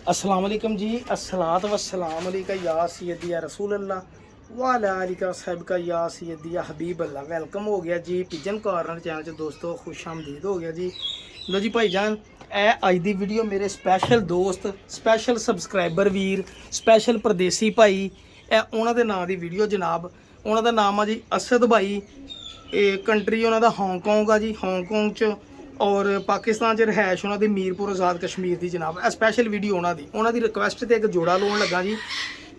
अस्सलाम वालेकुम जी। अस्सलात वस्सलाम अलैका या सैयदी या रसूल अल्लाह वाला अलिका साहिब का या सैयदी या हबीब अल्लाह। वेलकम हो गया जी पिजन कॉर्नर चैनल च दोस्तों, खुश आमदीद हो गया जी। लो जी भाईजान, ए अज दी वीडियो मेरे स्पैशल दोस्त, स्पैशल सबसक्राइबर वीर, स्पैशल परदेसी भाई, ए उन्हां दे नां दी वीडियो जनाब। उन्हां दा नाम आ जी असद भाई। कंट्री उन्हां दा हांगकांग आ जी। हांगकांग च और पाकिस्तान च रहायश उन्हां दी मीरपुर आज़ाद कश्मीर दी जनाब। ए स्पैशल वीडियो उन्हां दी रिक्वेस्ट ते एक जोड़ा लाउण लगा जी।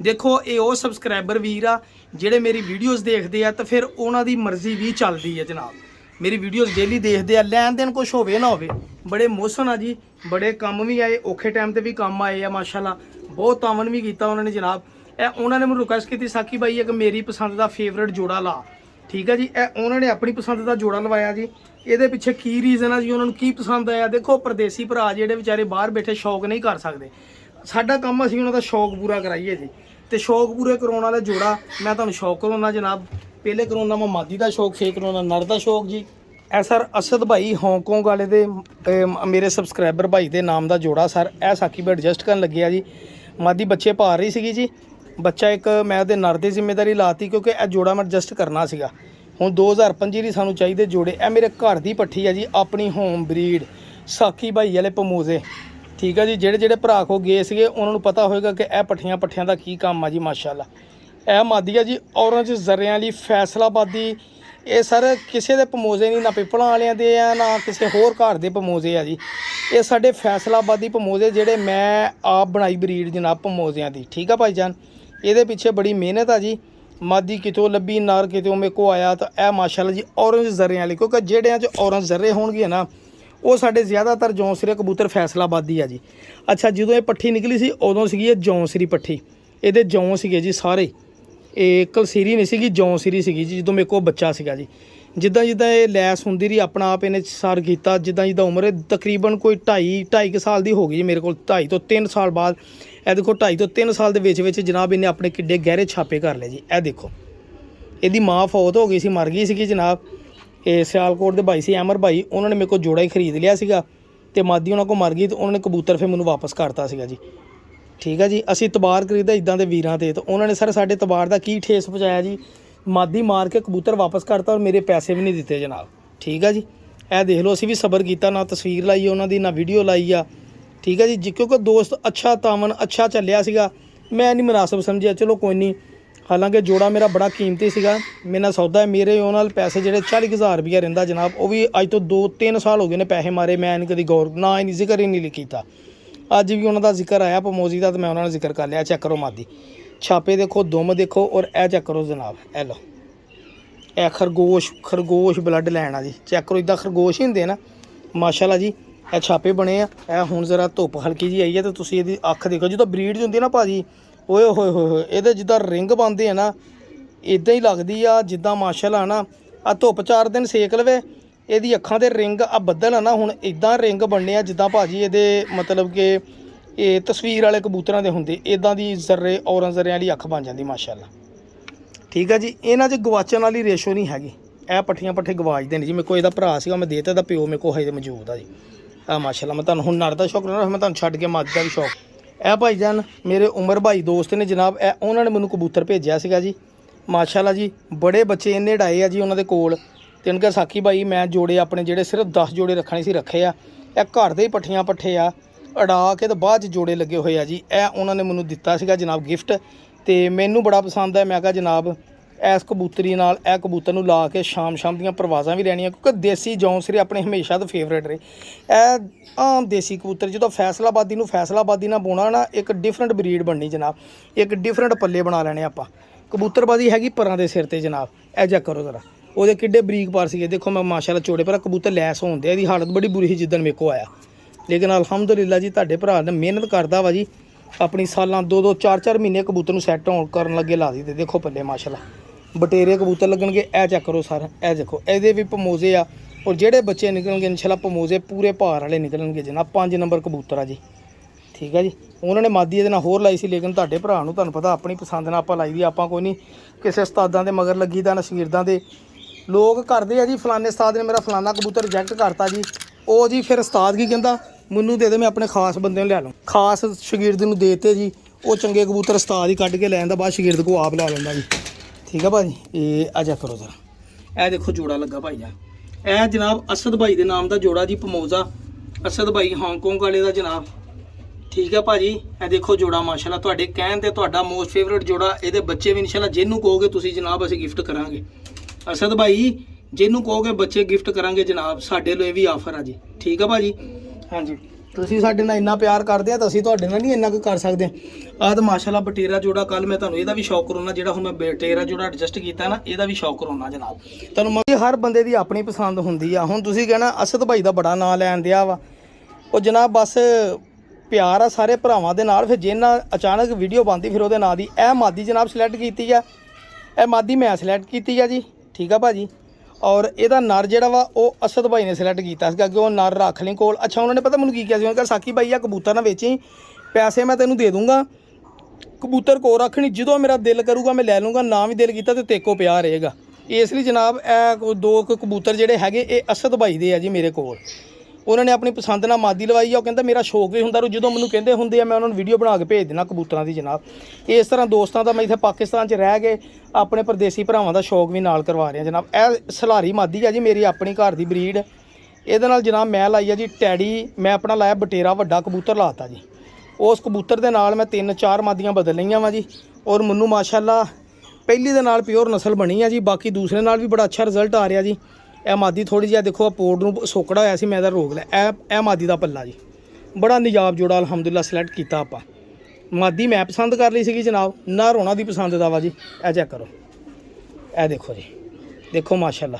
देखो ये वो सबसक्राइबर वीर आ ਜਿਹੜੇ मेरी वीडियोज़ देखते हैं, तो फिर उन्होंने दी मर्जी भी चलती है जनाब। मेरी वीडियोज़ डेली देखते हैं, लैन देन कुछ होवे ना होवे, बड़े मोहसन आ जी, बड़े कम भी आए, औखे टाइम ते भी कम आए आ माशाल्लाह। बहुत तावन भी किया उन्होंने जनाब। उन्होंने मैं रिक्वेस्ट की साकी भाई एक मेरी पसंद का फेवरेट जोड़ा ला, ठीक है जी। उन्होंने अपनी पसंद का जोड़ा लवाया जी। ये पिछे की रीज़न है जी, उन्होंने की पसंद आया। देखो परदेसी भरा जेडे बेचारे बाहर बैठे शौक नहीं कर सकते, साडा काम असीं उन्हां दा शौक पूरा कराइए जी। तो शौक पूरे कराने वाला जोड़ा मैं तुहानूं शौक कराउना जनाब। पहले कराउना मैं मादी का शौक, फिर कराउना नर का शौक जी। ए सर असद भाई हांगकांग वाले दे मेरे सबसक्राइबर भाई के नाम का जोड़ा सर। ए साकी भी एडजस्ट कर लगे जी। मादी बच्चे पा रही सी जी, बच्चा एक मैं उहदे नर की जिम्मेदारी लाती क्योंकि यह जोड़ा मैं एडजस्ट करना सीगा। हुण 2025 ਦੀ सानू चाहिए जोड़े। ए मेरे घर की पट्ठी है जी, अपनी होम ब्रीड साकी भाई वाले पमोजे, ठीक है जी। जेड़े जेड़े भरा को गए थे उन्होंने पता होएगा कि यह पट्ठियां पट्ठियां का की काम है जी माशाल्लाह। यह मादी है जी औरंज जरियां वाली फैसलाबादी। ये सर किसी के पमोजे नहीं, ना पिपलों वाले दे आ ना किसी होर घर के पमोजे आ जी। ये साडे फैसलाबादी पमोजे जेड़े मैं आप बनाई ब्रीड जनाब पमोजियां की, ठीक है भाईजान। ये पिछे बड़ी मेहनत आ जी। मादी कितों लभी, नर कितों मेरे को आया, तो यह माशाल्लाह जी औरंज जरियां वाली, क्योंकि जेड़ियां च औरंज जर्रे होणगे ना वो साडे ज़्यादातर जौंसरी कबूतर फैसलाबादी है जी। अच्छा जो ये पट्ठी निकली सी उदों सी जौंसरी पट्ठी, ये जौं सीगे जी सारे, ये कलसीरी नहीं सी, जौंसरी सी जी जो मेरे को बच्चा सीगा जी। जिदा जिदा ये लैस होंदी रही अपना आप इन्हें सर किया, जिदा जिदा उम्र तकरीबन कोई ढाई साल की हो गई जी मेरे को। 2.5 तो 3 साल बाद यह देखो 2.5 तो 3 साल के जनाब इन्हें अपने किड्डे गहरे छापे कर ले जी। यह देखो यदी माँ फौत हो गई सी, मर गई सी जनाब। ये सियालकोट के भाई से अमर भाई, उन्होंने मेरे को जोड़ा ही खरीद लिया सीगा, तो मादी उन्होंने को मर गई तो उन्होंने कबूतर फिर मैंने वापस करता सीगा जी, ठीक है जी। असी तबार खरीदा इदां दे वीरां ते, तो उन्होंने सर साडे तबार का की ठेस पहुँचाया जी। मादी मार के कबूतर वापस करता और मेरे पैसे भी नहीं दिते जनाब, ठीक है जी। यह देख लो असी भी सबर किया, ना तस्वीर लाई उन्होंने ना वीडियो लाई आ, ठीक है जी। क्योंकि दोस्त अच्छा तावन अच्छा चलिया सीगा, मैं नहीं मुनासिब समझिया, चलो कोई नहीं। हालांकि जोड़ा मेरा बड़ा कीमती सीगा, मेरा सौदा है। मेरे उन्होंने पैसे जो 40,000 रुपया रहिंदा जनाब, वो भी अज तो 2-3 साल हो गए ने पैसे मारे, मैं नहीं कभी गौर ना ही जिक्र ही नहीं किया। अज भी उन्होंने जिक्र आया पमोजी का, तो मैं उन्होंने जिक्र कर लिया। चेक करो मादी छापे देखो, दुम देखो, और यह चेक करो जनाब। ए लो ए खरगोश ब्लड लैन आ जी। चेक करो इदा खरगोश ही होंगे ना माशाल्लाह जी। ए छापे बने आ। हुण जरा धुप हल्की जी आई है, तो तुसीं इहदी अख देखो जो ब्रीड होंदी ना भाजी, ओए होए होए ये जिदा रिंग पाते हैं ना इदा ही लगती आ जिदा माशाल्लाह ना। आ धुप 4 दिन सेक लवे, यदी अखां दे रिंग आ बदल है ना हुण इदा रिंग बनने जिदा भाजी ये मतलब कि ये तस्वीर वाले कबूतरां दे हुंदे, इदां दी जर्रे औरंज जर्रियां वाली अख बन जाती माशाल्लाह, ठीक है जी। इन्हां च गवाचण वाली रेशो नहीं हैगी। ए पट्ठियां पट्ठे गवाचदे नहीं जी। मेरे को इहदा भरा सीगा, मैं देता, प्यो मेरे को हजे मौजूद आ जी। आ माशाल्लाह मैं तुहानूं हुण नर दा शौक ना, मैं तुहानूं छड्ड के मद दा भी शौक। ए भाईजान मेरे उमर भाई दोस्त ने जनाब, उन्होंने मैनू कबूतर भेजा सीगा जी माशाल्लाह जी। बड़े बच्चे इन्ने डाए आ जी उन्होंने कोल, ते उनके साकी भाई मैं जोड़े अपने जेडे सिर्फ 10 जोड़े रखने से रखे आ। घर दे ही पट्ठियां पट्ठे आ अड़ा के, तो बाद जोड़े लगे हुए आ जी। उन्होंने मैनू दिता सीगा जनाब गिफ्ट, तो मैनू बड़ा पसंद है। मैं कहा जनाब इस कबूतरी नाल ए कबूतर नूं ला के शाम दियां परवाज़ां भी लैणियां, क्योंकि देसी जौंसरे अपने हमेशा तो फेवरेट रहे। ए आम देसी कबूतर जो फैसलाबादी नूं फैसलाबादी ना बोना ना, एक डिफरेंट ब्रीड बननी जनाब, एक डिफरेंट पल्ले बना लैने आपां। कबूतरबाजी हैगी परां दे सिर ते जनाब। ए चेक करो जरा वो किड्डे बरीक पर सीगे, देखो मैं माशाल्लाह चोड़े पर कबूतर लैस होंदे, इहदी हालत बड़ी बुरी ही जिद्दन मेरे को आया। लेकिन अलहमदुलिल्लाह जी तुहाडे भरा ने मेहनत करदा वा जी, अपनी सालां 2-2 4-4 महीने कबूतर नूं सैट होण करन लगे ला दी। देखो पल्ले माशाल्लाह बटेरे कबूतर लगणगे। ए चेक करो सर, ए देखो ये भी पमोजे आ, और जेडे बच्चे निकलणगे इंशाल्लाह पमोजे पूरे भार वाले निकलणगे जनाब। 5 नंबर कबूतर आ जी, ठीक है जी। उन्होंने मादी ये होर लाई सी, लेकिन तुहाडे भरा नूं तुहानूं पता अपनी पसंद नाल आपां लाई दी। आपां कोई नहीं किसी उस्तादां दे मगर लगी दा, ना शगीरदां दे। लोग करदे आ जी फलाने उस्ताद ने मेरा फलाना कबूतर रिजैक्ट करता जी, वो जी फिर उस्ताद की कहंदा ਮੈਨੂੰ ਦੇ ਦੇ, ਮੈਂ ਆਪਣੇ ਖਾਸ ਬੰਦੇ ਨੂੰ ਲੈ ਲਵਾਂ। ਖਾਸ ਸ਼ਾਗਿਰਦ ਨੂੰ ਦੇਤੇ ਜੀ, ਉਹ ਚੰਗੇ ਕਬੂਤਰ ਉਸਤਾਦ ਹੀ ਕੱਢ ਕੇ ਲੈ ਜਾਂਦਾ, ਬਾਅਦ ਸ਼ਾਗਿਰਦ ਕੋ ਆਪ ਲੈ ਲੈਂਦਾ ਜੀ। ਠੀਕ ਆ ਭਾਜੀ। ਇਹ ਆ ਜਾ ਕਰੋ ਜ਼ਰਾ, ਇਹ ਦੇਖੋ ਜੋੜਾ ਲੱਗਾ ਭਾਈ ਜਾਨ। ਇਹ ਜਨਾਬ ਅਸਦ ਭਾਈ ਦੇ ਨਾਮ ਦਾ ਜੋੜਾ ਜੀ, ਪਮੋਜ਼ਾ ਅਸਦ ਭਾਈ ਹਾਂਗਕਾਂਗ ਵਾਲੇ ਦਾ ਜਨਾਬ। ਠੀਕ ਹੈ ਭਾਜੀ। ਇਹ ਦੇਖੋ ਜੋੜਾ ਮਾਸ਼ਾਅੱਲਾ, ਤੁਹਾਡੇ ਕਹਿਣ ਤੇ ਤੁਹਾਡਾ ਮੋਸਟ ਫੇਵਰਟ ਜੋੜਾ। ਇਹਦੇ ਬੱਚੇ ਵੀ ਇਨਸ਼ਾਅੱਲਾ ਜਿਹਨੂੰ ਕਹੋਗੇ ਤੁਸੀਂ ਜਨਾਬ ਅਸੀਂ ਗਿਫਟ ਕਰਾਂਗੇ। ਅਸਦ ਭਾਈ ਜਿਹਨੂੰ ਕਹੋਗੇ ਬੱਚੇ ਗਿਫਟ ਕਰਾਂਗੇ ਜਨਾਬ, ਸਾਡੇ ਲਈ ਵੀ ਆਫਰ ਆ ਜੀ। ਠੀਕ ਆ ਭਾਜੀ। ਹਾਂਜੀ, ਤੁਸੀਂ ਸਾਡੇ ਨਾਲ ਇੰਨਾ ਪਿਆਰ ਕਰਦੇ ਆ ਤਾਂ ਅਸੀਂ ਤੁਹਾਡੇ ਨਾਲ ਨਹੀਂ ਇੰਨਾ ਕੁ ਕਰ ਸਕਦੇ। ਆਹ ਤਾਂ ਮਾਸ਼ਾਅੱਲਾ ਬਟੇਰਾ ਜੋੜਾ, ਕੱਲ ਮੈਂ ਤੁਹਾਨੂੰ ਇਹਦਾ ਵੀ ਸ਼ੌਕ ਕਰਾਉਣਾ, ਜਿਹੜਾ ਹੁਣ ਮੈਂ ਬਟੇਰਾ ਜੋੜਾ ਐਡਜਸਟ ਕੀਤਾ ਨਾ, ਇਹਦਾ ਵੀ ਸ਼ੌਕ ਕਰਾਉਣਾ ਜਨਾਬ ਤੁਹਾਨੂੰ। ਮੈਂ ਹਰ ਬੰਦੇ ਦੀ ਆਪਣੀ ਪਸੰਦ ਹੁੰਦੀ ਆ। ਹੁਣ ਤੁਸੀਂ ਕਹਿਣਾ ਅਸਦ ਭਾਈ ਦਾ ਬੜਾ ਨਾਂ ਲੈਣ ਦਿਆ ਵਾ, ਉਹ ਜਨਾਬ ਬਸ ਪਿਆਰ ਆ ਸਾਰੇ ਭਰਾਵਾਂ ਦੇ ਨਾਲ। ਫਿਰ ਜਿਹਨਾਂ ਅਚਾਨਕ ਵੀਡੀਓ ਬਣਦੀ ਫਿਰ ਉਹਦੇ ਨਾਂ ਦੀ। ਇਹ ਮਾਦੀ ਜਨਾਬ ਸਿਲੈਕਟ ਕੀਤੀ ਆ, ਇਹ ਮਾਦੀ ਮੈਂ ਸਿਲੈਕਟ ਕੀਤੀ ਆ ਜੀ। ਠੀਕ ਆ ਭਾਜੀ। ਔਰ ਇਹਦਾ ਨਰ ਜਿਹੜਾ ਵਾ ਉਹ ਅਸਦ ਭਾਈ ਨੇ ਸਿਲੈਕਟ ਕੀਤਾ ਸੀਗਾ ਕਿ ਉਹ ਨਰ ਰੱਖ ਲਈ ਕੋਲ। ਅੱਛਾ, ਉਹਨਾਂ ਨੇ ਪਤਾ ਮੈਨੂੰ ਕੀ ਕਿਹਾ ਸੀ, ਉਹਨਾਂ ਕਿਹਾ ਸਾਕੀ ਭਾਈ ਆ ਕਬੂਤਰ ਨਾ ਵੇਚੀ, ਪੈਸੇ ਮੈਂ ਤੈਨੂੰ ਦੇ ਦੂੰਗਾ, ਕਬੂਤਰ ਕੋਲ ਰੱਖਣੀ, ਜਦੋਂ ਮੇਰਾ ਦਿਲ ਕਰੂਗਾ ਮੈਂ ਲੈ ਲੂੰਗਾ, ਨਾ ਵੀ ਦਿਲ ਕੀਤਾ ਤੇ ਤੇਕੋ ਪਿਆ ਰਹੇਗਾ। ਇਸ ਲਈ ਜਨਾਬ ਇਹ 2 ਕਬੂਤਰ ਜਿਹੜੇ ਹੈਗੇ ਇਹ ਅਸਦ ਭਾਈ ਦੇ ਆ ਜੀ ਮੇਰੇ ਕੋਲ। ਉਹਨਾਂ ਨੇ ਆਪਣੀ ਪਸੰਦ ਨਾਲ ਮਾਦੀ ਲਵਾਈ ਆ। ਉਹ ਕਹਿੰਦਾ ਮੇਰਾ ਸ਼ੌਕ ਵੀ ਹੁੰਦਾ, ਜਦੋਂ ਮੈਨੂੰ ਕਹਿੰਦੇ ਹੁੰਦੇ ਆ ਮੈਂ ਉਹਨਾਂ ਨੂੰ ਵੀਡੀਓ ਬਣਾ ਕੇ ਭੇਜ ਦੇਣਾ ਕਬੂਤਰਾਂ ਦੀ ਜਨਾਬ। ਇਸ ਤਰ੍ਹਾਂ ਦੋਸਤਾਂ ਦਾ ਮੈਂ ਇੱਥੇ ਪਾਕਿਸਤਾਨ 'ਚ ਰਹਿ ਕੇ ਆਪਣੇ ਪਰਦੇਸੀ ਭਰਾਵਾਂ ਦਾ ਸ਼ੌਕ ਵੀ ਨਾਲ ਕਰਵਾ ਰਿਹਾ ਜਨਾਬ। ਇਹ ਸਲਾਰੀ ਮਾਦੀ ਆ ਜੀ, ਮੇਰੀ ਆਪਣੀ ਘਰ ਦੀ ਬਰੀਡ। ਇਹਦੇ ਨਾਲ ਜਨਾਬ ਮੈਂ ਲਾਈ ਆ ਜੀ ਟੈਡੀ, ਮੈਂ ਆਪਣਾ ਲਾਇਆ ਬਟੇਰਾ ਵੱਡਾ ਕਬੂਤਰ ਲਾਤਾ ਜੀ। ਉਸ ਕਬੂਤਰ ਦੇ ਨਾਲ ਮੈਂ 3-4 ਮਾਦੀਆਂ ਬਦਲ ਲਈਆਂ ਵਾ ਜੀ। ਔਰ ਮੈਨੂੰ ਮਾਸ਼ਾਅੱਲਾ ਪਹਿਲੀ ਦੇ ਨਾਲ ਪਿਓਰ ਨਸਲ ਬਣੀ ਆ ਜੀ, ਬਾਕੀ ਦੂਸਰੇ ਨਾਲ ਵੀ ਬੜਾ ਅੱਛਾ ਰਿਜ਼ਲਟ ਆ ਰਿਹਾ ਜੀ। ਇਹ ਮਾਦੀ ਥੋੜੀ ਜਿਹੀ ਦੇਖੋ ਪੋੜ ਨੂੰ ਸੋਕੜਾ ਹੋਇਆ ਸੀ, ਮੈਂ ਇਹਦਾ ਰੋਕ ਲਿਆ। ਇਹ ਮਾਦੀ ਦਾ ਪੱਲਾ ਜੀ, ਬੜਾ ਨਿਜਾਬ ਜੋੜਾ ਅਲਹਮਦੁਲਿਲਾ ਸਿਲੈਕਟ ਕੀਤਾ ਆਪਾਂ। ਮਾਦੀ ਮੈਂ ਪਸੰਦ ਕਰ ਲਈ ਸੀਗੀ ਜਨਾਬ, ਨਾ ਰੋਣਾ ਦੀ ਪਸੰਦ ਦਾ ਵਾ ਜੀ। ਇਹ ਚੈੱਕ ਕਰੋ, ਇਹ ਦੇਖੋ ਜੀ, ਦੇਖੋ ਮਾਸ਼ਾਅੱਲਾ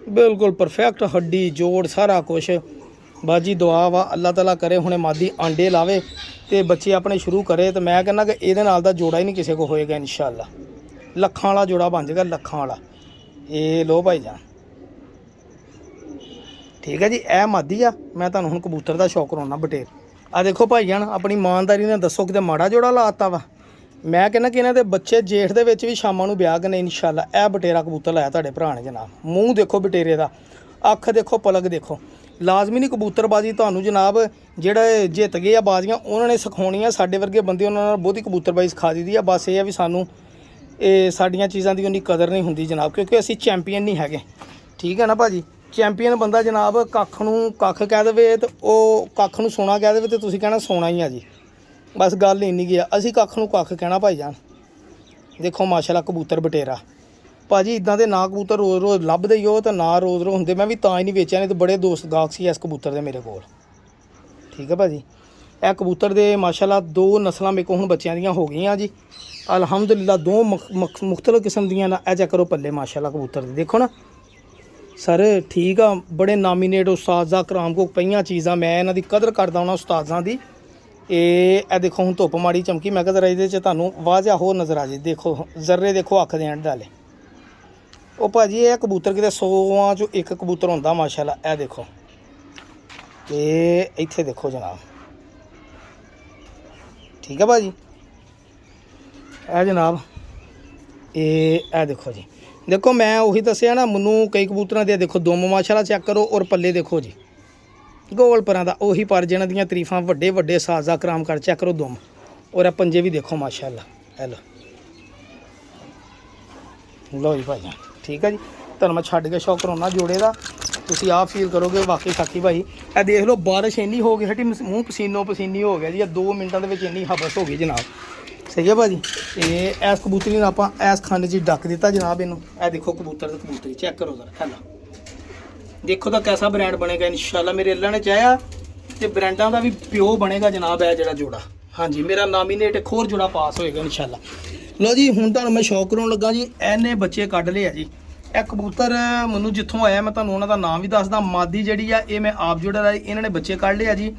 ਬਿਲਕੁਲ ਪਰਫੈਕਟ ਹੱਡੀ ਜੋੜ ਸਾਰਾ ਕੁਛ। ਬਾਜੀ ਦੁਆ ਵਾ ਅੱਲਾਹ ਤਾਲਾ ਕਰੇ ਹੁਣੇ ਮਾਦੀ ਆਂਡੇ ਲਾਵੇ ਤੇ ਬੱਚੇ ਆਪਣੇ ਸ਼ੁਰੂ ਕਰੇ, ਤੇ ਮੈਂ ਕਹਿੰਦਾ ਕਿ ਇਹਦੇ ਨਾਲ ਦਾ ਜੋੜਾ ਹੀ ਨਹੀਂ ਕਿਸੇ ਕੋ ਹੋਏਗਾ ਇਨਸ਼ਾਅੱਲਾ। ਲੱਖਾਂ ਵਾਲਾ ਜੋੜਾ ਬਣ ਜਾਏਗਾ, ਲੱਖਾਂ ਵਾਲਾ। ਇਹ ਲੋ ਭਾਈ ਜਾਨ, ਠੀਕ ਹੈ ਜੀ। ਇਹ ਮਾਦੀ ਆ, ਮੈਂ ਤੁਹਾਨੂੰ ਹੁਣ ਕਬੂਤਰ ਦਾ ਸ਼ੌਕ ਕਰਾਉਣਾ ਬਟੇਰ। ਆ ਦੇਖੋ ਭਾਈ ਜਾਨ, ਆਪਣੀ ਇਮਾਨਦਾਰੀ ਨਾਲ ਦੱਸੋ ਕਿਤੇ ਮਾੜਾ ਜੋੜਾ ਲਾਤਾ ਵਾ। ਮੈਂ ਕਹਿੰਦਾ ਕਿ ਇਹਨਾਂ ਦੇ ਬੱਚੇ ਜੇਠ ਦੇ ਵਿੱਚ ਵੀ ਸ਼ਾਮਾਂ ਨੂੰ ਵਿਆਹ ਕਰਨੇ ਇਨਸ਼ਾਅੱਲਾ। ਇਹ ਬਟੇਰਾ ਕਬੂਤਰ ਲਾਇਆ ਤੁਹਾਡੇ ਭਰਾ ਨੇ ਜਨਾਬ। ਮੂੰਹ ਦੇਖੋ ਬਟੇਰੇ ਦਾ, ਅੱਖ ਦੇਖੋ, ਪਲਕ ਦੇਖੋ। ਲਾਜ਼ਮੀ ਨਹੀਂ ਕਬੂਤਰਬਾਜੀ ਤੁਹਾਨੂੰ ਜਨਾਬ ਜਿਹੜੇ ਜਿੱਤ ਗਏ ਆ ਬਾਜ਼ੀਆਂ ਉਹਨਾਂ ਨੇ ਸਿਖਾਉਣੀਆਂ, ਸਾਡੇ ਵਰਗੇ ਬੰਦੇ ਉਹਨਾਂ ਨਾਲ ਬਹੁਤੀ ਕਬੂਤਰਬਾਜੀ ਸਿਖਾ ਦਿੱਤੀ ਆ। ਬਸ ਇਹ ਆ ਵੀ ਸਾਨੂੰ ਇਹ ਸਾਡੀਆਂ ਚੀਜ਼ਾਂ ਦੀ ਉਨੀ ਕਦਰ ਨਹੀਂ ਹੁੰਦੀ ਜਨਾਬ, ਕਿਉਂਕਿ ਅਸੀਂ ਚੈਂਪੀਅਨ ਨਹੀਂ ਹੈਗੇ। ਠੀਕ ਹੈ ਨਾ ਭਾਜੀ। ਚੈਂਪੀਅਨ ਬੰਦਾ ਜਨਾਬ ਕੱਖ ਨੂੰ ਕੱਖ ਕਹਿ ਦੇਵੇ ਤੇ ਉਹ ਕੱਖ ਨੂੰ ਸੋਨਾ ਕਹਿ ਦੇਵੇ ਤੇ ਤੁਸੀਂ ਕਹਿਣਾ ਸੋਨਾ ਹੀ ਆ ਜੀ। ਬਸ ਗੱਲ ਇੰਨੀ ਕੀ ਆ, ਅਸੀਂ ਕੱਖ ਨੂੰ ਕੱਖ ਕਹਿਣਾ ਭਾਈ ਜਾਨ। ਦੇਖੋ ਮਾਸ਼ਾਅੱਲਾ ਕਬੂਤਰ ਬਟੇਰਾ ਭਾਜੀ, ਇਦਾਂ ਦੇ ਨਾ ਕਬੂਤਰ ਰੋਜ਼ ਰੋਜ਼ ਲੱਭਦੇ ਹੀ ਹੋ ਤਾਂ ਨਾ ਰੋਜ਼ ਰੋਜ਼ ਹੁੰਦੇ। ਮੈਂ ਵੀ ਤਾਂ ਹੀ ਨਹੀਂ ਵੇਚਿਆ, ਨਹੀਂ ਤਾਂ ਬੜੇ ਦੋਸਤ ਗਾਹਕ ਸੀ ਇਸ ਕਬੂਤਰ ਦੇ ਮੇਰੇ ਕੋਲ। ਠੀਕ ਹੈ ਭਾਜੀ। ਇਹ ਕਬੂਤਰ ਦੇ ਮਾਸ਼ਾਅੱਲਾ 2 ਨਸਲਾਂ ਮੇਰੇ ਕੋਲ ਹੁਣ ਬੱਚਿਆਂ ਦੀਆਂ ਹੋ ਗਈਆਂ ਜੀ ਅਲਹਮਦੁਲਿਲਾ। 2 ਮੁਖਤਲਿਫ ਕਿਸਮ ਦੀਆਂ ਨਾ। ਇਹ ਚੈੱਕ ਕਰੋ ਪੱਲੇ ਮਾਸ਼ਾਅੱਲਾ ਕਬੂਤਰ ਦੇ, ਦੇਖੋ ਨਾ ਸਰ। ਠੀਕ ਆ, ਬੜੇ ਨਾਮੀਨੇਟ ਉਸਤਾਜ਼ਾ ਕਰਾਮ ਕੋ ਪਈਆਂ ਚੀਜ਼ਾਂ, ਮੈਂ ਇਹਨਾਂ ਦੀ ਕਦਰ ਕਰਦਾ ਉਹਨਾਂ ਉਸਤਾਜ਼ਾਂ ਦੀ। ਇਹ ਦੇਖੋ ਹੁਣ ਧੁੱਪ ਮਾੜੀ ਚਮਕੀ, ਮੈਂ ਕਿਹਾ ਇਹਦੇ 'ਚ ਤੁਹਾਨੂੰ ਵਾਜ਼ਿਆ ਹੋਰ ਨਜ਼ਰ ਆ ਜੇ। ਦੇਖੋ ਜ਼ਰਰੇ ਦੇਖੋ ਅੱਖ ਦੇ ਐਂਡ ਵਾਲੇ। ਉਹ ਭਾਜੀ ਇਹ ਕਬੂਤਰ ਕਿਤੇ 100 ਚੋਂ 1 ਕਬੂਤਰ ਹੁੰਦਾ ਮਾਸ਼ਾਅੱਲਾ। ਇਹ ਦੇਖੋ, ਤੇ ਇੱਥੇ ਦੇਖੋ ਜਨਾਬ। ਠੀਕ ਹੈ ਭਾਜੀ। ਇਹ ਜਨਾਬ ਇਹ ਦੇਖੋ ਜੀ, ਦੇਖੋ ਮੈਂ ਉਹੀ ਦੱਸਿਆ ਨਾ, ਮੈਨੂੰ ਕਈ ਕਬੂਤਰਾਂ ਦੇ ਦੇਖੋ ਦੁਮ ਮਾਸ਼ਾਅੱਲਾ ਚੈੱਕ ਕਰੋ। ਔਰ ਪੱਲੇ ਦੇਖੋ ਜੀ ਗੋਲ ਪਰਾਂ ਦਾ ਉਹੀ ਪਰ ਜਿਹਨਾਂ ਦੀਆਂ ਤਾਰੀਫਾਂ ਵੱਡੇ ਵੱਡੇ ਸਾਜ਼ਾ ਕਰਾਮ ਕਰ ਚੈੱਕ ਕਰੋ ਦੁਮ। ਔਰ ਇਹ ਪੰਜੇ ਵੀ ਦੇਖੋ ਮਾਸ਼ਾਅੱਲਾ। ਇਹ ਲਓ ਜੀ ਭਾਈ। ਠੀਕ ਹੈ ਜੀ। ਤੁਹਾਨੂੰ ਮੈਂ ਛੱਡ ਕੇ ਸ਼ੌਕ ਕਰਾਉਣਾ ਜੋੜੇ ਦਾ, ਤੁਸੀਂ ਆਪ ਫੀਲ ਕਰੋਗੇ ਵਾਕਈ ਸਾਕੀ ਭਾਈ। ਇਹ ਦੇਖ ਲਓ ਬਾਰਿਸ਼ ਇੰਨੀ ਹੋ ਗਈ ਸਾਡੀ, ਮੂੰਹ ਪਸੀਨੋ ਪਸੀਨੀ ਹੋ ਗਿਆ ਜੀ। 2 ਮਿੰਟਾਂ ਦੇ ਵਿੱਚ ਇੰਨੀ ਹਵਸ ਹੋ ਗਈ ਜਨਾਬ। ਸਹੀ ਹੈ ਭਾਜੀ। ਤੇ ਇਸ ਕਬੂਤਰੀ ਨੂੰ ਆਪਾਂ ਇਸ ਖਾਨੇ 'ਚ ਡੱਕ ਦਿੱਤਾ ਜਨਾਬ ਇਹਨੂੰ। ਇਹ ਦੇਖੋ ਕਬੂਤਰ ਤੇ ਕਬੂਤਰੀ ਚੈੱਕ ਕਰੋ ਜ਼ਰਾ। ਹੈਲਾ ਦੇਖੋ ਤਾਂ ਕੈਸਾ ਬ੍ਰਾਂਡ ਬਣੇਗਾ ਇਨਸ਼ਾਅੱਲਾ। ਮੇਰੇ ਅੱਲਾ ਨੇ ਚਾਹਿਆ ਤੇ ਬ੍ਰਾਂਡਾਂ ਦਾ ਵੀ ਪਿਓ ਬਣੇਗਾ ਜਨਾਬ ਇਹ ਜਿਹੜਾ ਜੋੜਾ। ਹਾਂਜੀ, ਮੇਰਾ ਨਾਮੀਨੇਟ ਇੱਕ ਹੋਰ ਜੋੜਾ ਪਾਸ ਹੋਏਗਾ ਇਨਸ਼ਾਅੱਲਾ। ਲਓ ਜੀ, ਹੁਣ ਤੁਹਾਨੂੰ ਮੈਂ ਸ਼ੌਕ ਕਰਾਉਣ ਲੱਗਾ ਜੀ। ਇਹਨੇ ਬੱਚੇ ਕੱਢ ਲਏ ਆ ਜੀ। ਇਹ ਕਬੂਤਰ ਮੈਨੂੰ ਜਿੱਥੋਂ ਆਇਆ ਮੈਂ ਤੁਹਾਨੂੰ ਉਹਨਾਂ ਦਾ ਨਾਮ ਵੀ ਦੱਸਦਾ। ਮਾਦੀ ਜਿਹੜੀ ਆ ਇਹ ਮੈਂ ਆਪ ਜੋੜਾ ਲਾਈ, ਇਹਨਾਂ ਨੇ ਬੱਚੇ ਕੱਢ ਲਏ ਆ ਜੀ।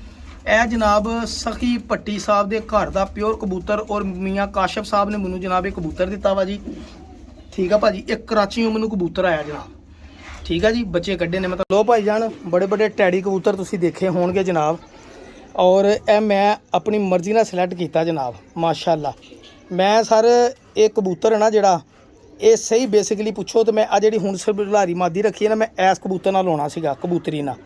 ਇਹ ਜਨਾਬ ਸਖੀ ਭੱਟੀ ਸਾਹਿਬ ਦੇ ਘਰ ਦਾ ਪਿਓਰ ਕਬੂਤਰ ਔਰ ਮੀਆਂ ਕਾਸ਼ਫ ਸਾਹਿਬ ਨੇ ਮੈਨੂੰ ਜਨਾਬ ਇਹ ਕਬੂਤਰ ਦਿੱਤਾ ਵਾ ਜੀ। ਠੀਕ ਆ ਭਾਜੀ। ਇਹ ਕਰਾਚੀੋਂ ਮੈਨੂੰ ਕਬੂਤਰ ਆਇਆ ਜਨਾਬ। ਠੀਕ ਆ ਜੀ। ਬੱਚੇ ਕੱਢੇ ਨੇ ਮਤਲਬ। ਲੋ ਭਾਈ ਜਾਨ, ਬੜੇ ਬੜੇ ਟੈਡੀ ਕਬੂਤਰ ਤੁਸੀਂ ਦੇਖੇ ਹੋਣਗੇ ਜਨਾਬ। ਔਰ ਇਹ ਮੈਂ ਆਪਣੀ ਮਰਜ਼ੀ ਨਾਲ ਸਿਲੈਕਟ ਕੀਤਾ ਜਨਾਬ ਮਾਸ਼ਾਅੱਲਾ। ਮੈਂ ਸਰ ਇਹ ਕਬੂਤਰ ਹੈ ਨਾ ਜਿਹੜਾ ਇਹ ਸਹੀ ਬੇਸਿਕਲੀ ਪੁੱਛੋ ਤਾਂ ਮੈਂ ਆ ਜਿਹੜੀ ਹੁਣ ਸਬਲਾਰੀ ਮਾਦੀ ਰੱਖੀ ਹੈ ਨਾ, ਮੈਂ ਐਸ ਕਬੂਤਰ ਨਾਲ ਲਾਉਣਾ ਸੀਗਾ ਕਬੂਤਰੀ ਨਾਲ।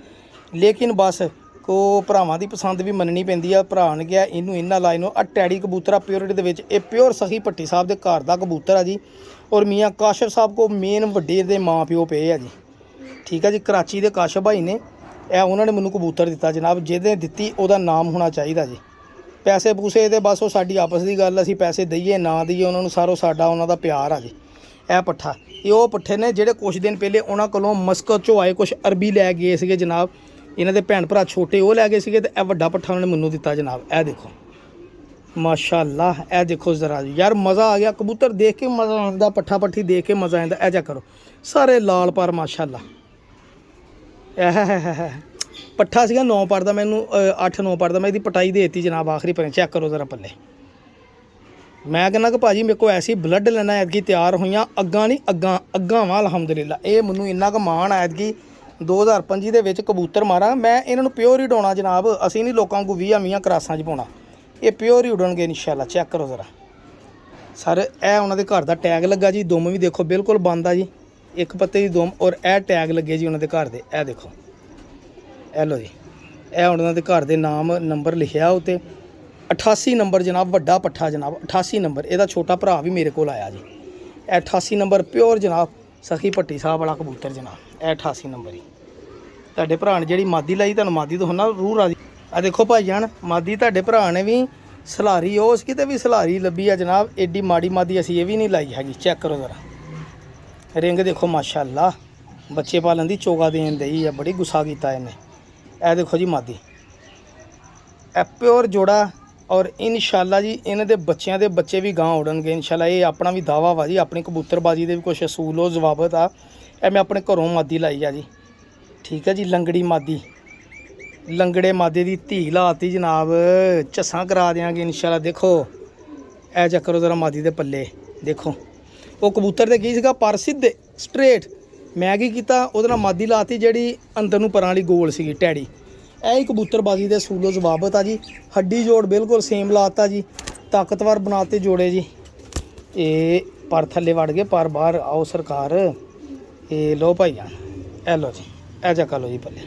ਲੇਕਿਨ ਬਸ ਕੋ ਭਰਾਵਾਂ ਦੀ ਪਸੰਦ ਵੀ ਮੰਨਣੀ ਪੈਂਦੀ ਆ। ਭਰਾ ਨੇ ਕਿਹਾ ਇਹਨੂੰ ਇਹਨਾਂ ਲਾ ਇਹਨੂੰ। ਆ ਟੈਡੀ ਕਬੂਤਰ ਆ ਪਿਓਰਿਟੀ ਦੇ ਵਿੱਚ, ਇਹ ਪਿਓਰ ਸਖੀ ਭੱਟੀ ਸਾਹਿਬ ਦੇ ਘਰ ਦਾ ਕਬੂਤਰ ਆ ਜੀ। ਔਰ ਮੀਆਂ ਕਾਸ਼ਫ ਸਾਹਿਬ ਕੋ ਮੇਨ ਵੱਡੇ ਦੇ ਮਾਂ ਪਿਓ ਪਏ ਆ ਜੀ, ਠੀਕ ਆ ਜੀ। ਕਰਾਚੀ ਦੇ ਕਾਸ਼ਫ ਭਾਈ ਨੇ, ਇਹ ਉਹਨਾਂ ਨੇ ਮੈਨੂੰ ਕਬੂਤਰ ਦਿੱਤਾ ਜਨਾਬ। ਜਿਹਦੇ ਦਿੱਤੀ ਉਹਦਾ ਨਾਮ ਹੋਣਾ ਚਾਹੀਦਾ ਜੀ। ਪੈਸੇ ਪੂਸੇ ਤੇ ਬਸ ਉਹ ਸਾਡੀ ਆਪਸ ਦੀ ਗੱਲ, ਅਸੀਂ ਪੈਸੇ ਦਈਏ ਨਾ ਦਈਏ ਉਹਨਾਂ ਨੂੰ, ਸਾਰਾ ਸਾਡਾ ਉਹਨਾਂ ਦਾ ਪਿਆਰ ਆ ਜੀ। ਇਹ ਪੱਠਾ, ਇਹ ਉਹ ਪੱਠੇ ਨੇ ਜਿਹੜੇ ਕੁਛ ਦਿਨ ਪਹਿਲੇ ਉਹਨਾਂ ਕੋਲੋਂ ਮਸਕਤ 'ਚੋਂ ਆਏ, ਕੁਛ ਅਰਬੀ ਲੈ ਗਏ ਸੀਗੇ ਜਨਾਬ। ਇਹਨਾਂ ਦੇ ਭੈਣ ਭਰਾ ਛੋਟੇ ਉਹ ਲੈ ਗਏ ਸੀਗੇ, ਤੇ ਇਹ ਵੱਡਾ ਪੱਠਾ ਉਹਨਾਂ ਨੇ ਮੈਨੂੰ ਦਿੱਤਾ ਜਨਾਬ। ਇਹ ਦੇਖੋ ਮਾਸ਼ਾਅੱਲਾ, ਇਹ ਦੇਖੋ ਜ਼ਰਾ ਜੀ ਯਾਰ, ਮਜ਼ਾ ਆ ਗਿਆ। ਕਬੂਤਰ ਦੇਖ ਕੇ ਮਜ਼ਾ ਆਉਂਦਾ, ਪੱਠਾ ਪੱਠੀ ਦੇਖ ਕੇ ਮਜ਼ਾ ਆਉਂਦਾ। ਇਹ ਜਾ ਕਰੋ ਸਾਰੇ ਲਾਲ ਪਰ ਮਾਸ਼ਾਅੱਲਾ। ਇਹ ਪੱਠਾ ਸੀਗਾ 9 ਪਰ ਦਾ, ਮੈਨੂੰ 8-9 ਪਰ ਦਾ। ਮੈਂ ਇਹਦੀ ਪਟਾਈ ਦੇ ਦਿੱਤੀ ਜਨਾਬ ਆਖਰੀ ਪਰ। ਚੈੱਕ ਕਰੋ ਜ਼ਰਾ ਪੱਲੇ। ਮੈਂ ਕਹਿੰਦਾ ਕਿ ਭਾਜੀ ਮੇਰੇ ਕੋਲ ਐਸੀ ਬਲੱਡ ਲੈਣਾ ਐਤਕੀ ਤਿਆਰ ਹੋਈਆਂ, ਅੱਗਾਂ ਨਹੀਂ ਅੱਗਾਂ ਵਾ ਅਲਹਮਦੁਲਿਲਾ। ਇਹ ਮੈਨੂੰ ਇੰਨਾ ਕੁ ਮਾਣ ਐਤਕੀ 2025 ਦੇ ਵਿੱਚ ਕਬੂਤਰ ਮਾਰਾਂ ਮੈਂ। ਇਹਨਾਂ ਨੂੰ ਪਿਓਰ ਹੀ ਉਡਾਉਣਾ ਜਨਾਬ, ਅਸੀਂ ਨਹੀਂ ਲੋਕਾਂ ਨੂੰ 20-20 ਕਰਾਸਾਂ 'ਚ ਪਾਉਣਾ। ਇਹ ਪਿਓਰ ਹੀ ਉਡਣਗੇ ਇਨਸ਼ਾਅੱਲਾ। ਚੈੱਕ ਕਰੋ ਜ਼ਰਾ ਸਰ, ਇਹ ਉਹਨਾਂ ਦੇ ਘਰ ਦਾ ਟੈਗ ਲੱਗਾ ਜੀ। ਦੁਮ ਵੀ ਦੇਖੋ ਬਿਲਕੁਲ ਬੰਦ ਆ ਜੀ, ਇੱਕ ਪੱਤੇ ਦੀ ਦੁਮ। ਔਰ ਇਹ ਟੈਗ ਲੱਗੇ ਜੀ ਉਹਨਾਂ ਦੇ ਘਰ ਦੇ। ਇਹ ਦੇਖੋ, ਇਹ ਲੋ ਜੀ, ਇਹ ਉਹਨਾਂ ਦੇ ਘਰ ਦੇ ਨਾਮ ਨੰਬਰ ਲਿਖਿਆ ਉੱਤੇ। 88 ਨੰਬਰ ਜਨਾਬ, ਵੱਡਾ ਪੱਠਾ ਜਨਾਬ, 88 ਨੰਬਰ। ਇਹਦਾ ਛੋਟਾ ਭਰਾ ਵੀ ਮੇਰੇ ਕੋਲ ਆਇਆ ਜੀ। ਇਹ 88 ਨੰਬਰ ਪਿਓਰ ਜਨਾਬ, ਸਖੀ ਭੱਟੀ ਸਾਹਿਬ ਵਾਲਾ ਕਬੂਤਰ ਜਨਾਬ। ਇਹ 88 ਨੰਬਰ ਹੀ ਤੁਹਾਡੇ ਭਰਾ ਨੇ ਜਿਹੜੀ ਮਾਦੀ ਲਾਈ, ਤੁਹਾਨੂੰ ਮਾਦੀ ਤੋਂ ਨਾ ਰੂਹ ਰਾਜੀ। ਆ ਦੇਖੋ ਭਾਈ ਜਾਨ, ਮਾਦੀ ਤੁਹਾਡੇ ਭਰਾ ਨੇ ਵੀ ਸਲਾਰੀ, ਉਸ ਕਿਤੇ ਵੀ ਸਲਾਰੀ ਲੱਭੀ ਆ ਜਨਾਬ। ਐਡੀ ਮਾੜੀ ਮਾਦੀ ਅਸੀਂ ਇਹ ਵੀ ਨਹੀਂ ਲਾਈ ਹੈਗੀ। ਚੈੱਕ ਕਰੋ ਜ਼ਰਾ ਰਿੰਗ ਦੇਖੋ ਮਾਸ਼ਾਅੱਲਾ, ਬੱਚੇ ਪਾਲਣ ਦੀ ਚੋਗਾ ਦੇਣ ਦਈ ਆ, ਬੜੀ ਗੁੱਸਾ ਕੀਤਾ ਇਹਨੇ। ਇਹ ਦੇਖੋ ਜੀ ਮਾਦੀ, ਇਹ ਪਿਓਰ ਜੋੜਾ। ਔਰ ਇਨਸ਼ਾਅੱਲਾ ਜੀ ਇਹਨਾਂ ਦੇ ਬੱਚਿਆਂ ਦੇ ਬੱਚੇ ਵੀ ਗਾਂ ਉਡਣਗੇ ਇਨਸ਼ਾਅੱਲਾ। ਇਹ ਆਪਣਾ ਵੀ ਦਾਵਾ ਵਾ ਜੀ, ਆਪਣੀ ਕਬੂਤਰਬਾਜੀ ਦੇ ਵੀ ਕੁਛ ਅਸੂਲ ਜ਼ਵਾਬਤ ਆ। ਇਹ ਮੈਂ ਆਪਣੇ ਘਰੋਂ ਮਾਦੀ ਲਾਈ ਆ ਜੀ, ਠੀਕ ਹੈ ਜੀ। ਲੰਗੜੀ ਮਾਦੀ, ਲੰਗੜੇ ਮਾਦੇ ਦੀ ਧੀ ਲਾਤੀ ਜਨਾਬ, ਝੱਸਾਂ ਕਰਾ ਦਿਆਂਗੇ ਇਨਸ਼ਾਅੱਲਾ। ਦੇਖੋ ਇਹ ਚੱਕਰ ਜ਼ਰਾ ਮਾਦੀ ਦੇ ਪੱਲੇ ਦੇਖੋ। ਉਹ ਕਬੂਤਰ ਤੇ ਕੀ ਸੀਗਾ ਪਰ ਸਿੱਧੇ ਸਟਰੇਟ, ਮੈਂ ਕੀ ਕੀਤਾ ਉਹਦੇ ਨਾਲ ਮਾਦੀ ਲਾਤੀ ਜਿਹੜੀ ਅੰਦਰ ਨੂੰ ਪਰਾਂ ਵਾਲੀ ਗੋਲ ਸੀਗੀ ਟੈਡੀ। ਇਹ ਹੀ ਕਬੂਤਰਬਾਜੀ ਦੇ ਸੂਲੋ ਜ਼ਵਾਬਤ ਆ ਜੀ। ਹੱਡੀ ਜੋੜ ਬਿਲਕੁਲ ਸੇਮ ਲਾਤਾ ਜੀ, ਤਾਕਤਵਰ ਬਣਾਤੇ ਜੋੜੇ ਜੀ। ਇਹ ਪਰ ਥੱਲੇ ਵੜ ਗਏ, ਪਰ ਬਾਹਰ ਆਓ ਸਰਕਾਰ। ਇਹ ਲੋ ਭਾਈ ਜਾਨ, ਇਹ ਲੋ ਜੀ, ਇਹ ਚੱਕਾ ਲੋ ਜੀ ਪੱਲੇ।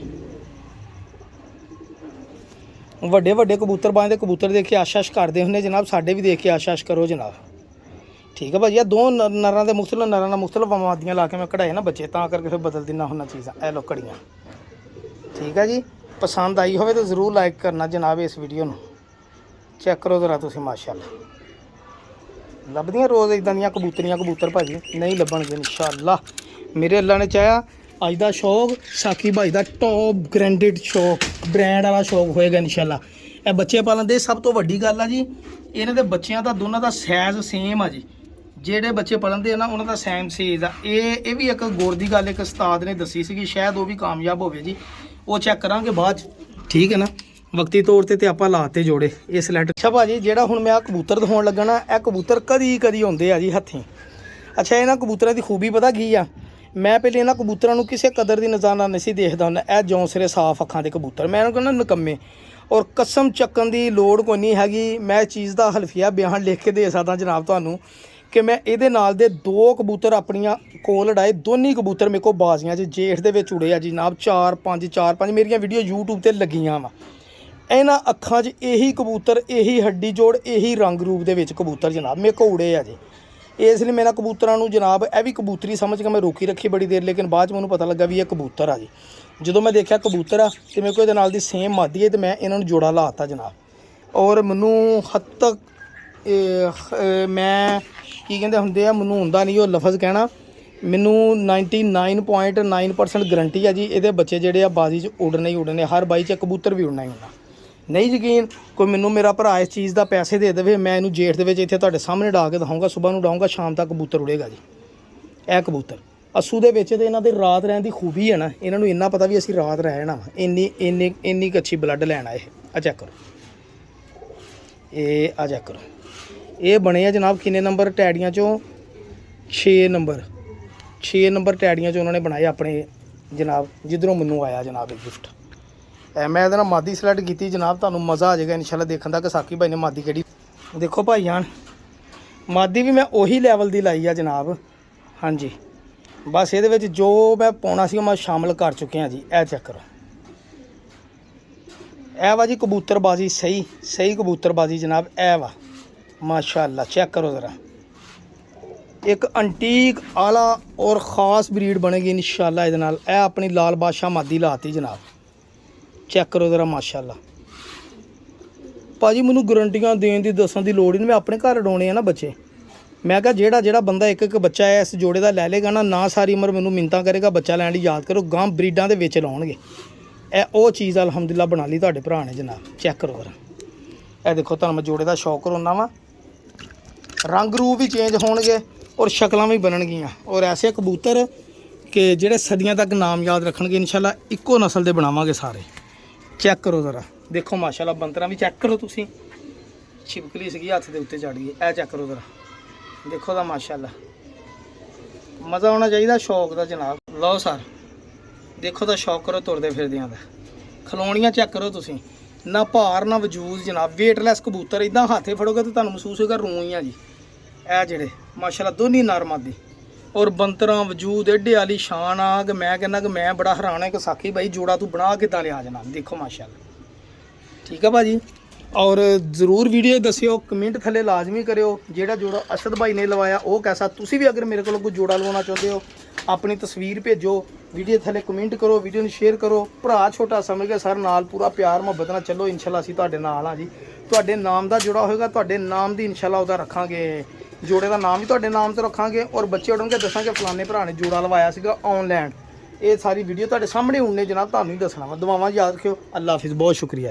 ਵੱਡੇ ਵੱਡੇ ਕਬੂਤਰਬਾਜ਼ ਦੇ ਕਬੂਤਰ ਦੇਖ ਕੇ ਆਸ਼ਾਸ਼ ਕਰਦੇ ਹੁੰਦੇ ਜਨਾਬ, ਸਾਡੇ ਵੀ ਦੇਖ ਕੇ ਆਸ਼ਾਸ਼ ਕਰੋ ਜਨਾਬ, ਠੀਕ ਹੈ ਭਾਜੀ। ਇਹ ਦੋ ਨਰਾਂ ਦੇ ਮੁਖਤਲਿਫ ਨਰਾਂ ਨਾਲ ਮੁਖਤਲਿਫ ਮਾਦੀਆਂ ਲਾ ਕੇ ਮੈਂ ਕਢਾਏ ਨਾ ਬੱਚੇ, ਤਾਂ ਕਰਕੇ ਫਿਰ ਬਦਲ ਦਿੰਦਾ ਹੁੰਦਾ ਚੀਜ਼ਾਂ। ਇਹ ਲੋ ਕੜੀਆਂ, ਠੀਕ ਹੈ ਜੀ। ਪਸੰਦ ਆਈ ਹੋਵੇ ਤਾਂ ਜ਼ਰੂਰ ਲਾਈਕ ਕਰਨਾ ਜਨਾਬ ਇਸ ਵੀਡੀਓ ਨੂੰ। ਚੈੱਕ ਕਰੋ ਜ਼ਰਾ ਤੁਸੀਂ ਮਾਸ਼ਾਅੱਲਾ, ਲੱਭਦੀਆਂ ਰੋਜ਼ ਇਦਾਂ ਦੀਆਂ ਕਬੂਤਰੀਆਂ ਕਬੂਤਰ ਭਾਜੀ, ਨਹੀਂ ਲੱਭਣਗੇ ਇਨਸ਼ਾਅੱਲਾ। ਮੇਰੇ ਅੱਲਾ ਨੇ ਚਾਹਿਆ ਅੱਜ ਦਾ ਸ਼ੌਕ ਸਾਕੀ ਭਾਈ ਦਾ ਟੌਪ ਗ੍ਰੈਂਡਡ ਸ਼ੌਕ, ਬ੍ਰਾਂਡ ਵਾਲਾ ਸ਼ੌਕ ਹੋਏਗਾ ਇਨਸ਼ਾਅੱਲਾ। ਇਹ ਬੱਚੇ ਪਾਲਣ ਦੇ ਸਭ ਤੋਂ ਵੱਡੀ ਗੱਲ ਆ ਜੀ, ਇਹਨਾਂ ਦੇ ਬੱਚਿਆਂ ਦਾ ਦੋਨਾਂ ਦਾ ਸਾਈਜ਼ ਸੇਮ ਆ ਜੀ। ਜਿਹੜੇ ਬੱਚੇ ਪਾਲਣਦੇ ਆ ਨਾ ਉਹਨਾਂ ਦਾ ਸੇਮ ਸਾਈਜ਼ ਆ। ਇਹ ਵੀ ਇੱਕ ਗੌਰ ਦੀ ਗੱਲ ਇੱਕ ਉਸਤਾਦ ਨੇ ਦੱਸੀ ਸੀਗੀ, ਸ਼ਾਇਦ ਉਹ ਵੀ ਕਾਮਯਾਬ ਹੋਵੇ ਜੀ। ਉਹ ਚੈੱਕ ਕਰਾਂਗੇ ਬਾਅਦ 'ਚ, ਠੀਕ ਹੈ ਨਾ। ਵਕਤੀ ਤੌਰ ਤੇ ਆਪਾਂ ਲਾਤੇ ਜੋੜੇ ਇਹ ਸਿਲੈਕਟ। ਅੱਛਾ ਭਾਜੀ, ਜਿਹੜਾ ਹੁਣ ਮੈਂ ਆ ਕਬੂਤਰ ਦਿਖਾਉਣ ਲੱਗਾ ਨਾ, ਇਹ ਕਬੂਤਰ ਕਦੀ ਹੁੰਦੇ ਆ ਜੀ ਹੱਥੀਂ। ਅੱਛਾ, ਇਹਨਾਂ ਕਬੂਤਰਾਂ ਦੀ ਖੂਬੀ ਪਤਾ ਕੀ ਆ, ਮੈਂ ਪਹਿਲੇ ਇਹਨਾਂ ਕਬੂਤਰਾਂ ਨੂੰ ਕਿਸੇ ਕਦਰ ਦੀ ਨਜ਼ਰ ਨਾਲ ਨਹੀਂ ਸੀ ਦੇਖਦਾ ਹੁੰਦਾ। ਇਹ ਜੌਂ ਸਿਰੇ ਸਾਫ਼ ਅੱਖਾਂ ਦੇ ਕਬੂਤਰ, ਮੈਂ ਇਹਨੂੰ ਕਹਿੰਦਾ ਨਕੰਮੇ। ਔਰ ਕਸਮ ਚੱਕਣ ਦੀ ਲੋੜ ਕੋਈ ਨਹੀਂ ਹੈਗੀ, ਮੈਂ ਚੀਜ਼ ਦਾ ਹਲਫੀਆ ਬਿਆਨ ਲਿਖ ਕੇ ਦੇ ਸਕਦਾ ਜਨਾਬ ਤੁਹਾਨੂੰ ਕਿ ਮੈਂ ਇਹਦੇ ਨਾਲ ਦੇ 2 ਕਬੂਤਰ ਆਪਣੀਆਂ ਕੋਲ ਉਡਾਏ। ਦੋਨੀ ਕਬੂਤਰ ਮੇਰੇ ਕੋਲ ਬਾਜ਼ੀਆਂ 'ਚ ਜੇਠ ਦੇ ਵਿੱਚ ਉੜੇ ਆ ਜਨਾਬ। 4-5 ਮੇਰੀਆਂ ਵੀਡੀਓ YouTube ਤੇ ਲੱਗੀਆਂ ਵਾ। ਇਹਨਾਂ ਅੱਖਾਂ 'ਚ ਇਹੀ ਕਬੂਤਰ, ਇਹੀ ਹੱਡੀ ਜੋੜ, ਇਹੀ ਰੰਗ ਰੂਪ ਦੇ ਵਿੱਚ ਕਬੂਤਰ ਜਨਾਬ ਮੇਰੇ ਕੋਲ ਉੜੇ ਆ ਜੀ। ਇਸ ਲਈ ਮੇਰਾ ਕਬੂਤਰਾਂ ਨੂੰ ਜਨਾਬ ਇਹ ਵੀ ਕਬੂਤਰੀ ਸਮਝ ਕੇ ਮੈਂ ਰੋਕੀ ਰੱਖੀ ਬੜੀ ਦੇਰ, ਲੇਕਿਨ ਬਾਅਦ 'ਚ ਮੈਨੂੰ ਪਤਾ ਲੱਗਾ ਵੀ ਇਹ ਕਬੂਤਰ ਆ ਜੀ। ਜਦੋਂ ਮੈਂ ਦੇਖਿਆ ਕਬੂਤਰ ਆ ਤੇ ਮੇਰੇ ਕੋਲ ਇਹਦੇ ਨਾਲ ਦੀ ਸੇਮ ਮਾਦੀ ਹੈ, ਤੇ ਮੈਂ ਇਹਨਾਂ ਨੂੰ ਜੋੜਾ ਲਾਤਾ ਜਨਾਬ। ਔਰ ਮੈਨੂੰ ਹੱਦ ਤੱਕ ਮੈਂ ਕੀ ਕਹਿੰਦੇ ਹੁੰਦੇ ਆ, ਮੈਨੂੰ ਹੁੰਦਾ ਨਹੀਂ ਉਹ ਲਫ਼ਜ਼ ਕਹਿਣਾ, ਮੈਨੂੰ 99.9% ਗਰੰਟੀ ਆ ਜੀ ਇਹਦੇ ਬੱਚੇ ਜਿਹੜੇ ਆ ਬਾਜ਼ੀ 'ਚ ਉਡਣੇ ਹੀ ਉਡਣੇ, ਹਰ ਬਾਈ 'ਚ ਕਬੂਤਰ ਵੀ ਉਡਣਾ ਹੀ ਉਡਣਾ। ਨਹੀਂ ਯਕੀਨ ਕੋਈ ਮੈਨੂੰ ਮੇਰਾ ਭਰਾ ਇਸ ਚੀਜ਼ ਦਾ ਪੈਸੇ ਦੇ ਦੇਵੇ, ਮੈਂ ਇਹਨੂੰ ਜੇਠ ਦੇ ਵਿੱਚ ਇੱਥੇ ਤੁਹਾਡੇ ਸਾਹਮਣੇ ਡਾ ਕੇ ਦਿਖਾਊਂਗਾ, ਸਵੇਰ ਨੂੰ ਡਾਊਂਗਾ, ਸ਼ਾਮ ਤੱਕ ਕਬੂਤਰ ਉੜੇਗਾ ਜੀ। ਇਹ ਕਬੂਤਰ ਅਸੂ ਦੇ ਵਿੱਚ ਤੇ ਇਹਨਾਂ ਦੇ ਰਾਤ ਰਹਿਣ ਦੀ ਖੂਬੀ ਹੈ ਨਾ, ਇਹਨਾਂ ਨੂੰ ਇੰਨਾ ਪਤਾ ਵੀ ਅਸੀਂ ਰਾਤ ਰਹਿਣਾ ਵਾ, ਇੰਨੀ ਕੁ ਅੱਛੀ ਬਲੱਡ ਲੈਣਾ। ਇਹ ਆ ਚੈੱਕ ਕਰੋ, ਇਹ ਆ ਚੈੱਕ ਕਰੋ। ਇਹ ਬਣੇ ਆ ਜਨਾਬ ਕਿੰਨੇ ਨੰਬਰ ਟੈਡੀਆਂ 'ਚੋਂ 6 ਨੰਬਰ ਟੈਡੀਆਂ 'ਚ ਉਹਨਾਂ ਨੇ ਬਣਾਏ ਆਪਣੇ ਜਨਾਬ, ਜਿੱਧਰੋਂ ਮੈਨੂੰ ਆਇਆ ਜਨਾਬ ਇਹ ਗਿਫਟ। ਮੈਂ ਇਹਦੇ ਨਾਲ ਮਾਦੀ ਸਿਲੈਕਟ ਕੀਤੀ ਜਨਾਬ, ਤੁਹਾਨੂੰ ਮਜ਼ਾ ਆ ਜਾਏਗਾ ਇਨਸ਼ਾਅੱਲਾ ਦੇਖਣ ਦਾ ਕਿ ਸਾਕੀ ਭਾਈ ਨੇ ਮਾਦੀ ਕਿਹੜੀ। ਦੇਖੋ ਭਾਈ ਜਾਨ, ਮਾਦੀ ਵੀ ਮੈਂ ਉਹੀ ਲੈਵਲ ਦੀ ਲਾਈ ਆ ਜਨਾਬ। ਹਾਂਜੀ, ਬਸ ਇਹਦੇ ਵਿੱਚ ਜੋ ਮੈਂ ਪਾਉਣਾ ਸੀ ਉਹ ਮੈਂ ਸ਼ਾਮਲ ਕਰ ਚੁੱਕਿਆ ਜੀ। ਇਹ ਚੈੱਕ ਕਰੋ, ਇਹ ਵਾ ਜੀ ਕਬੂਤਰਬਾਜੀ ਸਹੀ ਕਬੂਤਰਬਾਜੀ ਜਨਾਬ। ਇਹ ਵਾ ਮਾਸ਼ਾਅੱਲਾ ਚੈੱਕ ਕਰੋ ज़रा। एक अंटीक आला और ख़ास ब्रीड बनेगी इंशाल्लाह ਇਹਦੇ ਨਾਲ। ਇਹ ਆਪਣੀ ਲਾਲ ਬਾਦਸ਼ਾਹ ਮਾਦੀ ਲਾਤੀ ਜਨਾਬ। ਚੈੱਕ ਕਰੋ ज़रा माशाअल्लाह। ਭਾਜੀ ਮੈਨੂੰ ਗਰੰਟੀਆਂ ਦੇਣ ਦੀ ਦੱਸਣ ਦੀ ਲੋੜ ਹੀ ਨਹੀਂ, ਮੈਂ ਆਪਣੇ ਘਰ ਉਡਾਉਣੇ ਆ ਨਾ ਬੱਚੇ। ਮੈਂ ਕਿਹਾ ਜਿਹੜਾ ਬੰਦਾ ਇੱਕ ਬੱਚਾ ਹੈ ਇਸ ਜੋੜੇ ਦਾ ਲੈ ਲੇਗਾ ਨਾ ਸਾਰੀ ਉਮਰ ਮੈਨੂੰ ਮਿੰਨਤਾਂ ਕਰੇਗਾ ਬੱਚਾ ਲੈਣ ਦੀ। ਯਾਦ ਕਰੋ ਗਾਂ ਬਰੀਡਾਂ ਦੇ ਵਿੱਚ ਲਾਉਣਗੇ। ਇਹ ਉਹ ਚੀਜ਼ ਅਲਹਮਦੁਲਿਲਾ ਬਣਾ ਲਈ ਤੁਹਾਡੇ ਭਰਾ ਨੇ ਜਨਾਬ। ਚੈੱਕ ਕਰੋ ज़रा। ਇਹ ਦੇਖੋ ਤੁਹਾਨੂੰ ਮੈਂ ਜੋੜੇ ਦਾ ਸ਼ੌਕ ਕਰਾਉਣਾ ਵਾ। ਰੰਗ ਰੂਪ ਵੀ ਚੇਂਜ ਹੋਣਗੇ और शक्लां भी बननगियां और ऐसे कबूतर कि जेड़े सदियां तक नाम याद रखणगे इंशाल्लाह। इक्को नस्ल दे बनावांगे सारे। चेक करो ज़रा, देखो माशाल्लाह बंतरा भी चेक करो तुसीं। छिपकली सीगी हत्थ दे उत्ते चढ़ गई। ए चेक करो ज़रा, देखो दा माशाल्लाह मज़ा आना चाहिए शौक दा जनाब। लो सर देखो दा शौक करो तुरदे फिरदियां दा। खलोणियां चेक करो तुसीं, ना भार ना वजूद जनाब। वेटलैस कबूतर इदां हाथे फड़ोगे तो तुहानूं महसूस होगा रूई आ जी। ਇਹ ਜਿਹੜੇ ਮਾਸ਼ਾਅੱਲਾ ਦੋਨੀ ਨਰਮਾਦੀ ਔਰ ਬੰਤਰਾਂ ਵਜੂਦ ਏਡੇ ਵਾਲੀ ਸ਼ਾਨ ਆ ਕਿ ਮੈਂ ਕਹਿੰਦਾ ਕਿ ਮੈਂ ਬੜਾ ਹੈਰਾਨ ਹੈ ਕਿ ਸਾਖੀ ਭਾਈ ਜੋੜਾ ਤੂੰ ਬਣਾ ਕਿੱਦਾਂ ਲਿਆ ਜਨਾਬ। ਦੇਖੋ ਮਾਸ਼ਾਅੱਲਾ। ਠੀਕ ਆ ਭਾਜੀ। ਔਰ ਜ਼ਰੂਰ ਵੀਡੀਓ ਦੱਸਿਓ, ਕਮੈਂਟ ਥੱਲੇ ਲਾਜ਼ਮੀ ਕਰਿਓ ਜਿਹੜਾ ਜੋੜਾ ਅਸ਼ਦ ਭਾਈ ਨੇ ਲਵਾਇਆ ਉਹ ਕੈਸਾ। ਤੁਸੀਂ ਵੀ ਅਗਰ ਮੇਰੇ ਕੋਲ ਕੋਈ ਜੋੜਾ ਲਵਾਉਣਾ ਚਾਹੁੰਦੇ ਹੋ ਆਪਣੀ ਤਸਵੀਰ ਭੇਜੋ, ਵੀਡੀਓ ਥੱਲੇ ਕਮੈਂਟ ਕਰੋ, ਵੀਡੀਓ ਨੂੰ ਸ਼ੇਅਰ ਕਰੋ। ਭਰਾ ਛੋਟਾ ਸਮਝ ਕੇ ਸਰ ਨਾਲ ਪੂਰਾ ਪਿਆਰ ਮੁਹੱਬਤ ਨਾਲ ਚੱਲੋ। ਇੰਸ਼ਾਅੱਲਾ ਅਸੀਂ ਤੁਹਾਡੇ ਨਾਲ ਆ ਜੀ। ਤੁਹਾਡੇ ਨਾਮ ਦਾ ਜੋੜਾ ਹੋਏਗਾ ਤੁਹਾਡੇ ਨਾਮ ਦੀ ਇੰਸ਼ਾਅੱਲਾ ਉਹਦਾ ਰੱਖਾਂਗੇ। ਜੋੜੇ ਦਾ ਨਾਮ ਵੀ ਤੁਹਾਡੇ ਨਾਮ ਤੇ ਰੱਖਾਂਗੇ ਔਰ ਬੱਚੇ ਉਡਣਗੇ ਦੱਸਾਂਗੇ ਫਲਾਣੇ ਭਰਾ ਨੇ ਜੋੜਾ ਲਵਾਇਆ ਸੀਗਾ ਆਨਲਾਈਨ। ਇਹ ਸਾਰੀ ਵੀਡੀਓ ਤੁਹਾਡੇ ਸਾਹਮਣੇ ਹੁੰਨੇ ਜਨਾਬ, ਤੁਹਾਨੂੰ ਹੀ ਦੱਸਣਾ ਵਾ। ਦੁਆਵਾਂ ਯਾਦ ਰੱਖਿਓ। ਅੱਲਾ ਹਾਫਿਜ਼, ਬਹੁਤ ਸ਼ੁਕਰੀਆ।